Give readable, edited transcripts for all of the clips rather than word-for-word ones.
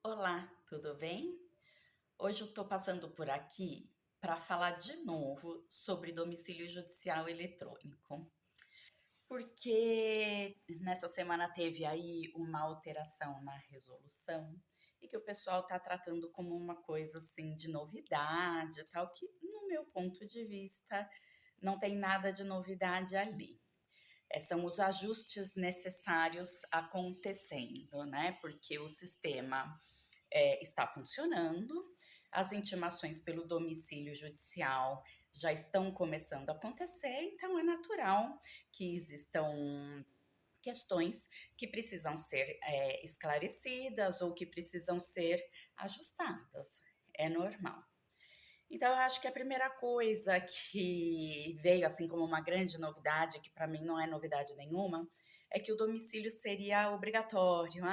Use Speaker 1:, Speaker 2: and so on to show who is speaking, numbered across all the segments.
Speaker 1: Olá, tudo bem? Hoje eu estou passando por aqui para falar de novo sobre domicílio judicial eletrônico, porque nessa semana teve aí uma alteração na resolução e que o pessoal está tratando como uma coisa assim de novidade, e tal, que no meu ponto de vista não tem nada de novidade ali. São os ajustes necessários acontecendo, né? Porque o sistema está funcionando, as intimações pelo domicílio judicial já estão começando a acontecer, então é natural que existam questões que precisam ser esclarecidas ou que precisam ser ajustadas. É normal. Então, eu acho que a primeira coisa que veio assim como uma grande novidade, que para mim não é novidade nenhuma, é que o domicílio seria obrigatório.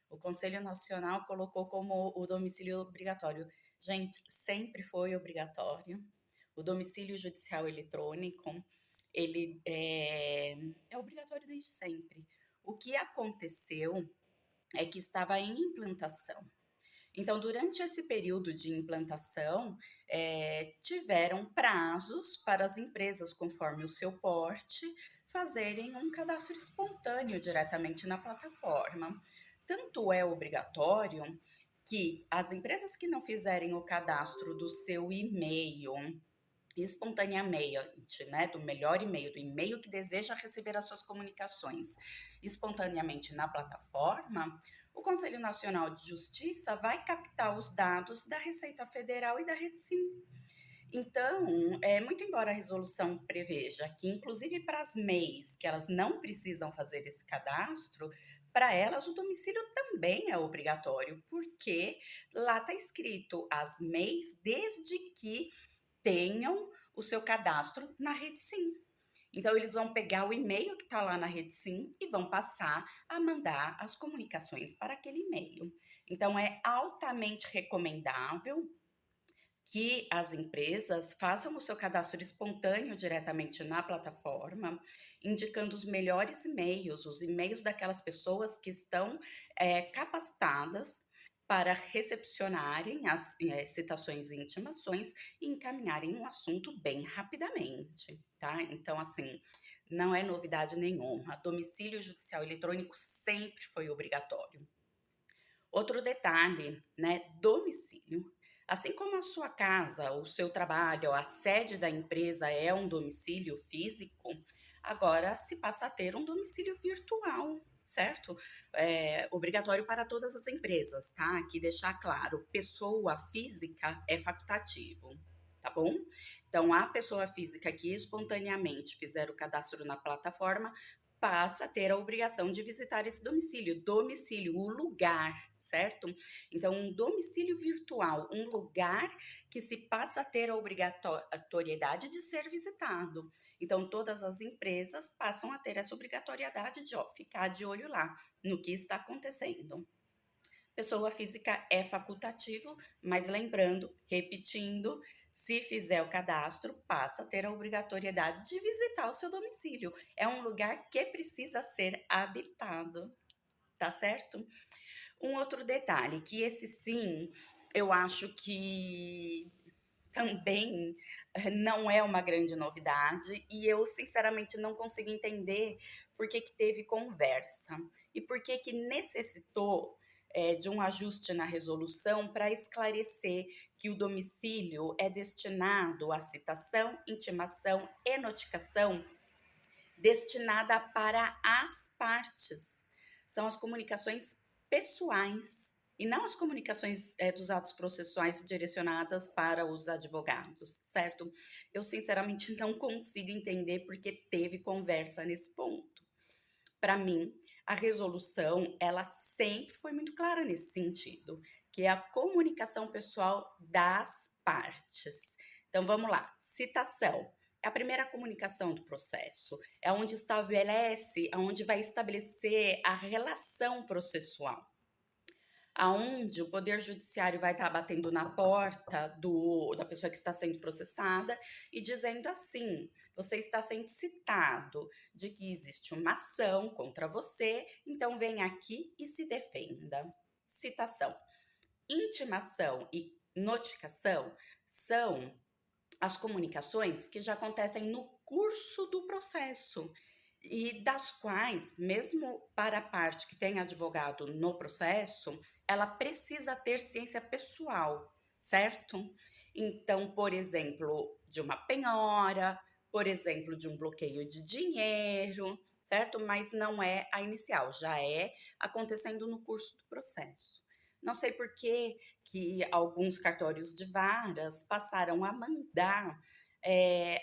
Speaker 1: O Conselho Nacional colocou como o domicílio obrigatório. Gente, sempre foi obrigatório. O domicílio judicial eletrônico, ele é obrigatório desde sempre. O que aconteceu é que estava em implantação. Então, durante esse período de implantação, tiveram prazos para as empresas, conforme o seu porte, fazerem um cadastro espontâneo diretamente na plataforma. Tanto é obrigatório que as empresas que não fizerem o cadastro do seu e-mail espontaneamente, né, do melhor e-mail, do e-mail que deseja receber as suas comunicações espontaneamente na plataforma, o Conselho Nacional de Justiça vai captar os dados da Receita Federal e da Rede-Sim. Então, muito embora a resolução preveja que, inclusive para as MEIs, que elas não precisam fazer esse cadastro, para elas o domicílio também é obrigatório, porque lá está escrito as MEIs desde que tenham o seu cadastro na Rede Sim. Então, eles vão pegar o e-mail que está lá na Rede Sim e vão passar a mandar as comunicações para aquele e-mail. Então, é altamente recomendável que as empresas façam o seu cadastro espontâneo diretamente na plataforma, indicando os melhores e-mails, os e-mails daquelas pessoas que estão capacitadas para recepcionarem as citações e intimações e encaminharem um assunto bem rapidamente, tá? Então, assim, não é novidade nenhuma. Domicílio judicial eletrônico sempre foi obrigatório. Outro detalhe, né? Domicílio. Assim como a sua casa, o seu trabalho, a sede da empresa é um domicílio físico, agora se passa a ter um domicílio virtual, certo? É obrigatório para todas as empresas, tá? Aqui deixar claro, pessoa física é facultativo. Tá bom? Então, a pessoa física que espontaneamente fizer o cadastro na plataforma passa a ter a obrigação de visitar esse domicílio. Domicílio, o lugar, certo? Então, um domicílio virtual, um lugar que se passa a ter a obrigatoriedade de ser visitado. Então, todas as empresas passam a ter essa obrigatoriedade de ficar de olho lá no que está acontecendo. Pessoa física é facultativo, mas lembrando, repetindo, se fizer o cadastro, passa a ter a obrigatoriedade de visitar o seu domicílio. É um lugar que precisa ser habitado, tá certo? Um outro detalhe, que esse sim, eu acho que também não é uma grande novidade e eu sinceramente não consigo entender por que que teve conversa e por que que necessitou de um ajuste na resolução para esclarecer que o domicílio é destinado à citação, intimação e notificação destinada para as partes. São as comunicações pessoais e não as comunicações dos atos processuais direcionadas para os advogados, certo? Eu sinceramente não consigo entender porque teve conversa nesse ponto. Para mim, a resolução, ela sempre foi muito clara nesse sentido, que é a comunicação pessoal das partes. Então, vamos lá. Citação. É a primeira comunicação do processo. É onde estabelece, onde vai estabelecer a relação processual, aonde o poder judiciário vai estar batendo na porta da pessoa que está sendo processada e dizendo assim: você está sendo citado de que existe uma ação contra você, então vem aqui e se defenda. Citação. intimação e notificação são as comunicações que já acontecem no curso do processo e das quais, mesmo para a parte que tem advogado no processo, ela precisa ter ciência pessoal, certo? Então, por exemplo, de uma penhora, por exemplo, de um bloqueio de dinheiro, certo? Mas não é a inicial, já é acontecendo no curso do processo. Não sei por que alguns cartórios de varas passaram a mandar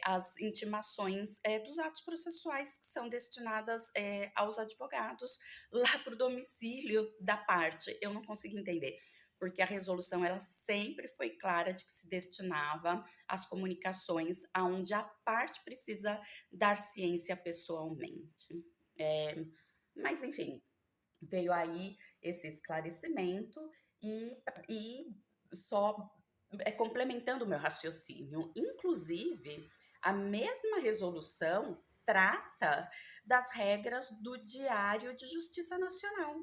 Speaker 1: as intimações dos atos processuais que são destinadas aos advogados lá para o domicílio da parte. Eu não consigo entender, porque a resolução ela sempre foi clara de que se destinava às comunicações aonde a parte precisa dar ciência pessoalmente. Mas, enfim, veio aí esse esclarecimento e só complementando o meu raciocínio. Inclusive, a mesma resolução trata das regras do Diário de Justiça Nacional,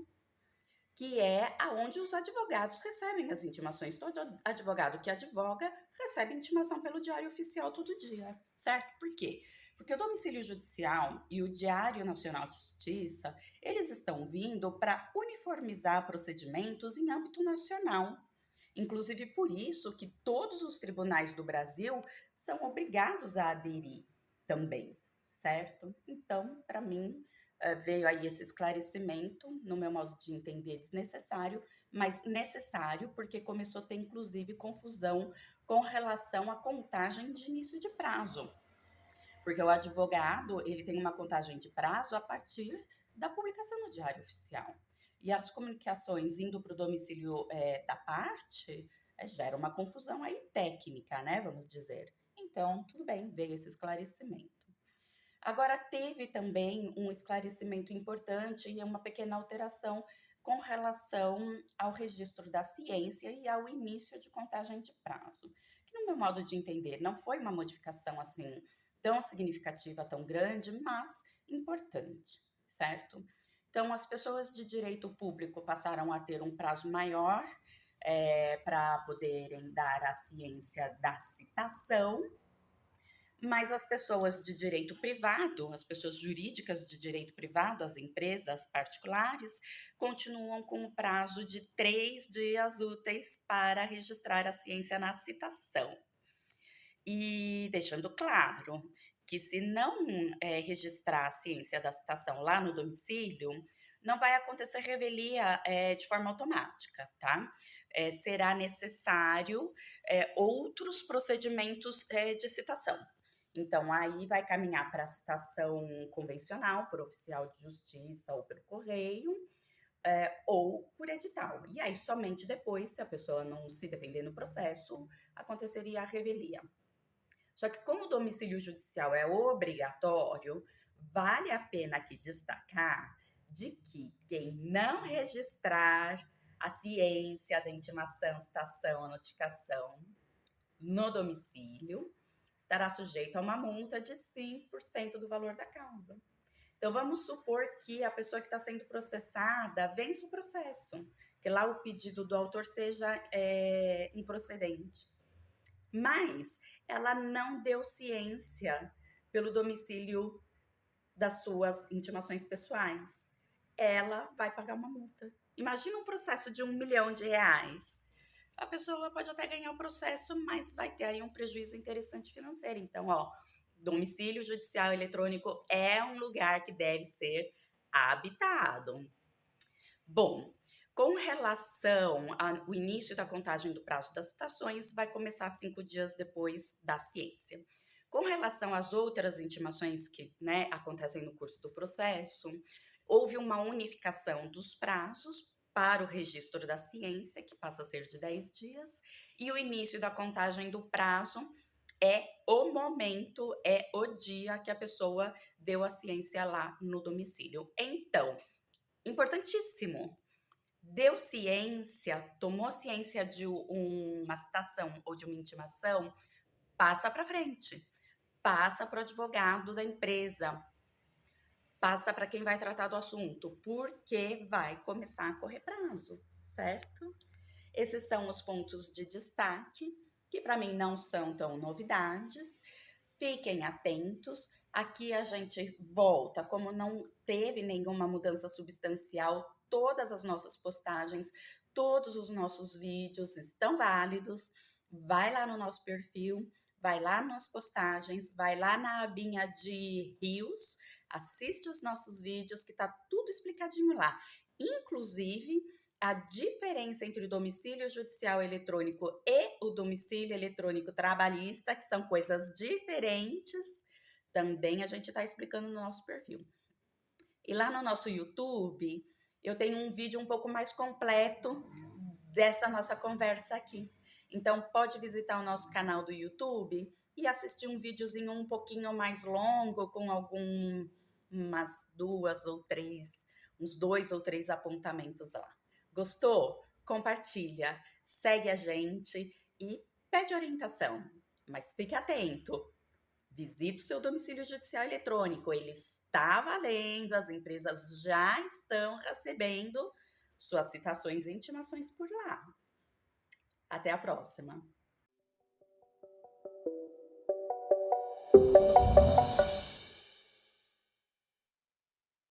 Speaker 1: que é aonde os advogados recebem as intimações. Todo advogado que advoga recebe intimação pelo Diário Oficial todo dia, certo? Por quê? Porque o domicílio judicial e o Diário Nacional de Justiça, eles estão vindo para uniformizar procedimentos em âmbito nacional. Inclusive por isso que todos os tribunais do Brasil são obrigados a aderir também, certo? Então, para mim, veio aí esse esclarecimento, no meu modo de entender, desnecessário, mas necessário, porque começou a ter, inclusive, confusão com relação à contagem de início de prazo. Porque o advogado, ele tem uma contagem de prazo a partir da publicação no Diário Oficial. E as comunicações indo para o domicílio da parte, gera uma confusão aí técnica, né, vamos dizer. Então, tudo bem, veio esse esclarecimento. Agora, teve também um esclarecimento importante e uma pequena alteração com relação ao registro da ciência e ao início de contagem de prazo, que no meu modo de entender não foi uma modificação assim tão significativa, tão grande, mas importante, certo? Então, as pessoas de direito público passaram a ter um prazo maior para poderem dar a ciência da citação, mas as pessoas de direito privado, as pessoas jurídicas de direito privado, as empresas particulares, continuam com o prazo de 3 dias úteis para registrar a ciência na citação. E deixando claro que se não registrar a ciência da citação lá no domicílio, não vai acontecer revelia de forma automática, tá? Será necessário outros procedimentos de citação. Então, aí vai caminhar para a citação convencional, por oficial de justiça ou pelo correio, ou por edital. E aí, somente depois, se a pessoa não se defender no processo, aconteceria a revelia. Só que como o domicílio judicial é obrigatório, vale a pena aqui destacar de que quem não registrar a ciência da intimação, citação, a notificação no domicílio estará sujeito a uma multa de 5% do valor da causa. Então, vamos supor que a pessoa que está sendo processada vence o processo, que lá o pedido do autor seja improcedente. Mas ela não deu ciência pelo domicílio das suas intimações pessoais. Ela vai pagar uma multa. Imagina um processo de R$1 milhão. A pessoa pode até ganhar o processo, mas vai ter aí um prejuízo interessante financeiro. Então, domicílio judicial eletrônico é um lugar que deve ser habitado. Bom, com relação ao início da contagem do prazo das citações, vai começar 5 dias depois da ciência. Com relação às outras intimações que acontecem no curso do processo, houve uma unificação dos prazos para o registro da ciência, que passa a ser de 10 dias, e o início da contagem do prazo é o momento, é o dia que a pessoa deu a ciência lá no domicílio. Então, importantíssimo, deu ciência, tomou ciência de uma citação ou de uma intimação, passa para frente, passa para o advogado da empresa, passa para quem vai tratar do assunto, porque vai começar a correr prazo, certo? Esses são os pontos de destaque, que para mim não são tão novidades. Fiquem atentos. Aqui a gente volta, como não teve nenhuma mudança substancial, todas as nossas postagens, todos os nossos vídeos estão válidos. Vai lá no nosso perfil, vai lá nas postagens, vai lá na abinha de Reels, assiste os nossos vídeos que tá tudo explicadinho lá. Inclusive, a diferença entre o domicílio judicial eletrônico e o domicílio eletrônico trabalhista, que são coisas diferentes, também a gente está explicando no nosso perfil. E lá no nosso YouTube, eu tenho um vídeo um pouco mais completo dessa nossa conversa aqui. Então, pode visitar o nosso canal do YouTube e assistir um videozinho um pouquinho mais longo, com umas duas ou três, uns 2 ou 3 apontamentos lá. Gostou? Compartilha, segue a gente e pede orientação. Mas fique atento. Visite o seu domicílio judicial eletrônico. Ele está valendo, as empresas já estão recebendo suas citações e intimações por lá. Até a próxima!